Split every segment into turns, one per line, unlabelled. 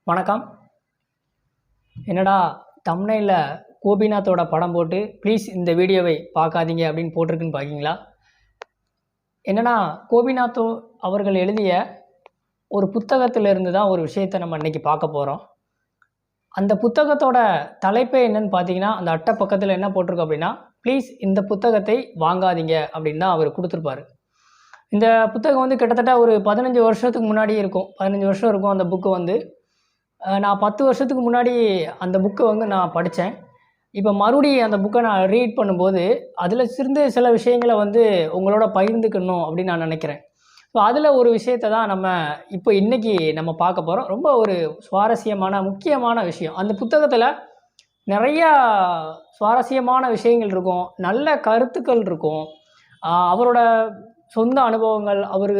வணக்கம். என்னடா தம்ப்நெயில்ல கோபிநாத்தோட படம் போட்டு ப்ளீஸ் இந்த வீடியோவை பார்க்காதீங்க அப்படின்னு போட்டிருக்குன்னு பார்க்கிங்களா? என்னன்னா, கோபிநாத் அவர்கள் எழுதிய ஒரு புத்தகத்திலிருந்து தான் ஒரு விஷயத்தை நம்ம இன்றைக்கி பார்க்க போகிறோம். அந்த புத்தகத்தோட தலைப்பே என்னன்னு பார்த்தீங்கன்னா, அந்த அட்டை பக்கத்தில் என்ன போட்டிருக்கு அப்படின்னா, ப்ளீஸ் இந்த புத்தகத்தை வாங்காதீங்க அப்படின்னு தான் அவர் கொடுத்துருப்பாரு. இந்த புத்தகம் வந்து கிட்டத்தட்ட ஒரு 15 வருஷத்துக்கு முன்னாடி இருக்கும். 15 வருஷம் இருக்கும் அந்த புக்கு வந்து. நான் 10 வருஷத்துக்கு முன்னாடி அந்த புக்கை வந்து நான் படித்தேன். இப்போ மறுபடியும் அந்த புக்கை நான் ரீட் பண்ணும்போது, அதில் இருந்து சில விஷயங்களை வந்து உங்களோட பகிர்ந்துக்கணும் அப்படின்னு நான் நினைக்கிறேன். ஸோ அதில் ஒரு விஷயத்தை தான் நம்ம இப்போ இன்றைக்கி நம்ம பார்க்க போகிறோம். ரொம்ப ஒரு சுவாரஸ்யமான முக்கியமான விஷயம். அந்த புத்தகத்தில் நிறையா சுவாரஸ்யமான விஷயங்கள் இருக்கும், நல்ல கருத்துக்கள் இருக்கும். அவரோட சொந்த அனுபவங்கள், அவர்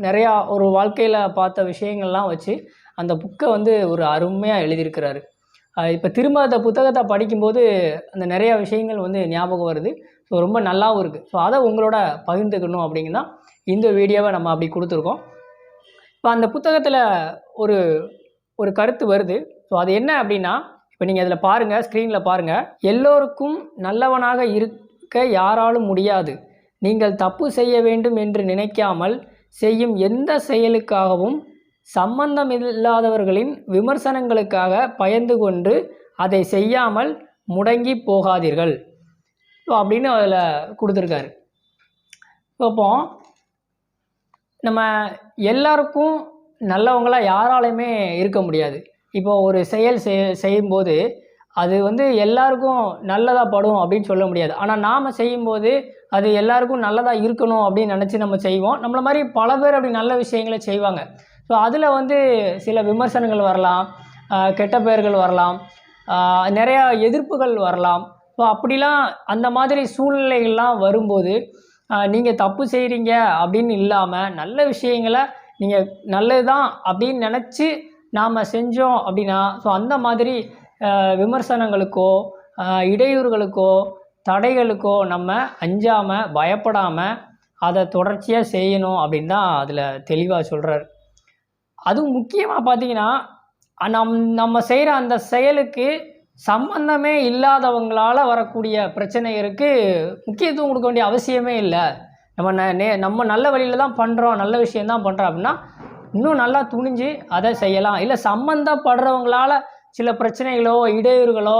நிறையா ஒரு வாழ்க்கையில் பார்த்த விஷயங்கள்லாம் வச்சு அந்த புக்கை வந்து ஒரு அருமையாக எழுதியிருக்கிறாரு. இப்போ திரும்ப அந்த புத்தகத்தை படிக்கும்போது அந்த நிறையா விஷயங்கள் வந்து ஞாபகம் வருது. ஸோ ரொம்ப நல்லாவும் இருக்குது. ஸோ அதை உங்களோட பகிர்ந்துக்கணும் அப்படிங்கன்னா இந்த வீடியோவை நம்ம அப்படி கொடுத்துருக்கோம். இப்போ அந்த புத்தகத்தில் ஒரு ஒரு கருத்து வருது. ஸோ அது என்ன அப்படின்னா, இப்போ நீங்கள் அதில் பாருங்கள், ஸ்க்ரீனில் பாருங்கள். எல்லோருக்கும் நல்லவனாக இருக்க யாராலும் முடியாது. நீங்கள் தப்பு செய்ய வேண்டும் என்று நினைக்காமல் செய்யும் எந்த செயலுக்காகவும் சம்பந்தமில்லாதவர்களின் விமர்சனங்களுக்காக பயந்து கொண்டு அதை செய்யாமல் முடங்கி போகாதீர்கள். ஸோ அப்படின்னு அதில் கொடுத்துருக்காரு. இப்போ நம்ம எல்லாருக்கும் நல்லவங்களாக யாராலையுமே இருக்க முடியாது. இப்போ ஒரு செயல் செய்யும்போது அது வந்து எல்லாருக்கும் நல்லதாக படும் அப்படின்னு சொல்ல முடியாது. ஆனால் நாம் செய்யும்போது அது எல்லாருக்கும் நல்லதாக இருக்கணும் அப்படின்னு நினச்சி நம்ம செய்வோம். நம்மளை மாதிரி பல பேர் அப்படி நல்ல விஷயங்களை செய்வாங்க. ஸோ அதில் வந்து சில விமர்சனங்கள் வரலாம், கெட்ட பெயர்கள் வரலாம், நிறையா எதிர்ப்புகள் வரலாம். ஸோ அப்படிலாம் அந்த மாதிரி சூழ்நிலைகள்லாம் வரும்போது நீங்கள் தப்பு செய்கிறீங்க அப்படின்னு இல்லாமல் நல்ல விஷயங்களை நீங்கள் நல்லது தான் அப்படின்னு நினச்சி நாம் செஞ்சோம் அப்படின்னா, ஸோ அந்த மாதிரி விமர்சனங்களுக்கோ இடையூறுகளுக்கோ தடைகளுக்கோ நம்ம அஞ்சாமல் பயப்படாமல் அதை தொடர்ச்சியாக செய்யணும் அப்படின்னு தான் அதில் தெளிவாக சொல்கிறார். அதுவும் முக்கியமாக பார்த்தீங்கன்னா, நம்ம செய்கிற அந்த செயலுக்கு சம்பந்தமே இல்லாதவங்களால் வரக்கூடிய பிரச்சனைகளுக்கு முக்கியத்துவம் கொடுக்க வேண்டிய அவசியமே இல்லை. நம்ம நல்ல வழியில் தான் பண்ணுறோம், நல்ல விஷயந்தான் பண்ணுறோம் அப்படின்னா இன்னும் நல்லா துணிஞ்சு அதை செய்யலாம். இல்லை சம்மந்தப்படுறவங்களால சில பிரச்சனைகளோ இடையூறுகளோ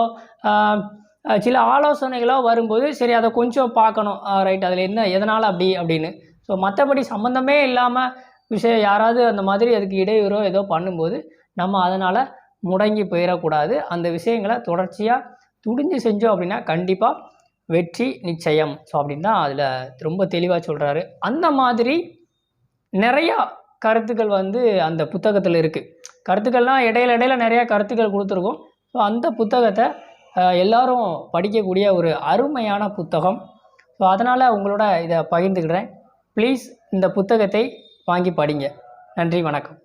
சில ஆலோசனைகளோ வரும்போது சரி அதை கொஞ்சம் பார்க்கணும், ரைட் அதில் என்ன எதனால் அப்படின்னு. ஸோ மற்றபடி சம்மந்தமே இல்லாமல் விஷயம் யாராவது அந்த மாதிரி அதுக்கு இடையூறோ ஏதோ பண்ணும்போது நம்ம அதனால் முடங்கி போயிடக்கூடாது. அந்த விஷயங்களை தொடர்ச்சியாக துணிஞ்சு செஞ்சோம் அப்படின்னா கண்டிப்பாக வெற்றி நிச்சயம். ஸோ அப்படின்னு தான் அதில் ரொம்ப தெளிவாக சொல்கிறாரு. அந்த மாதிரி நிறையா கருத்துக்கள் வந்து அந்த புத்தகத்தில் இருக்குது. கருத்துக்கள்லாம் இடையில நிறையா கருத்துக்கள் கொடுத்துருக்கோம். ஸோ அந்த புத்தகத்தை எல்லோரும் படிக்கக்கூடிய ஒரு அருமையான புத்தகம். ஸோ அதனால் உங்களோட இதை பகிர்ந்துக்கிறேன். ப்ளீஸ் இந்த புத்தகத்தை வாங்கி படிங்க. நன்றி, வணக்கம்.